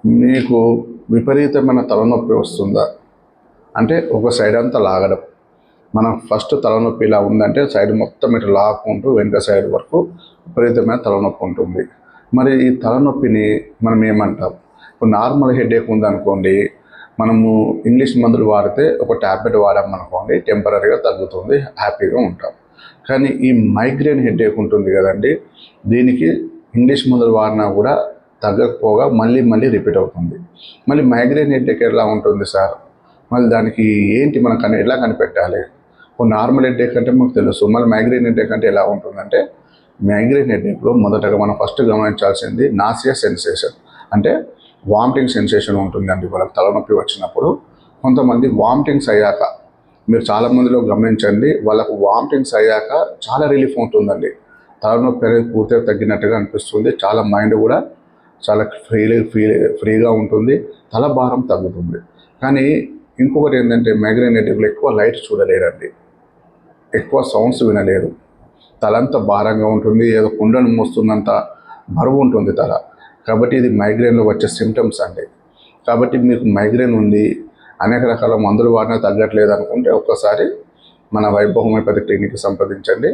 మీకు విపరీతమైన తలనొప్పి వస్తుందా? అంటే ఒక సైడ్ అంతా లాగడం. మనం ఫస్ట్ తలనొప్పి ఇలా ఉందంటే సైడ్ మొత్తం ఇటు లాక్కుంటూ వెనుక సైడ్ వరకు విపరీతమైన తలనొప్పి ఉంటుంది. మరి ఈ తలనొప్పిని మనం ఏమంటాం? ఇప్పుడు నార్మల్ హెడేక్ ఉందనుకోండి, మనము ఇంగ్లీష్ మందులు వాడితే ఒక ట్యాబ్లెట్ వాడామనుకోండి, టెంపరీగా తగ్గుతుంది, హ్యాపీగా ఉంటాం. కానీ ఈ మైగ్రేన్ హెడేక్ ఉంటుంది కదండి, దీనికి ఇంగ్లీష్ మందులు వాడినా కూడా తగ్గకపోగా మళ్ళీ మళ్ళీ రిపీట్ అవుతుంది. మళ్ళీ మైగ్రేన్ హెడేక్ ఎలా ఉంటుంది సార్? మళ్ళీ దానికి ఏంటి మనం ఎలా కనిపెట్టాలి? ఇప్పుడు నార్మల్ హెడేక్ అంటే మాకు తెలుసు, మళ్ళీ మైగ్రేన్ హెడేక్ అంటే ఎలా ఉంటుందంటే, మైగ్రేన్ హెడేక్లో మొదటగా మనం ఫస్ట్ గమనించాల్సింది నాసియా సెన్సేషన్, అంటే వామిటింగ్ సెన్సేషన్ ఉంటుందండి. వాళ్ళకి తలనొప్పి వచ్చినప్పుడు కొంతమంది వామిటింగ్స్ అయ్యాక, మీరు చాలామందిలో గమనించండి, వాళ్ళకు వామిటింగ్స్ అయ్యాక చాలా రిలీఫ్ ఉంటుందండి. తలనొప్పి అనేది పూర్తిగా తగ్గినట్టుగా అనిపిస్తుంది. చాలా మైండ్ కూడా చాలా ఫ్రీగా ఉంటుంది, తల భారం తగ్గుతుంది. కానీ ఇంకొకటి ఏంటంటే, మైగ్రేన్ హెడేక్లో ఎక్కువ లైట్ చూడలేరండి, ఎక్కువ సౌండ్స్ వినలేరు, తలంతా భారంగా ఉంటుంది, ఏదో కుండను మోస్తున్నంత బరువు ఉంటుంది తల. కాబట్టి ఇది మైగ్రేన్లో వచ్చే సిమ్టమ్స్ అండి. కాబట్టి మీకు మైగ్రేన్ ఉంది, అనేక రకాల మందులు వాడినా తగ్గట్లేదు అనుకుంటే ఒక్కసారి మన వైభవ్ హోమియోపతి క్లినిక్కి సంప్రదించండి.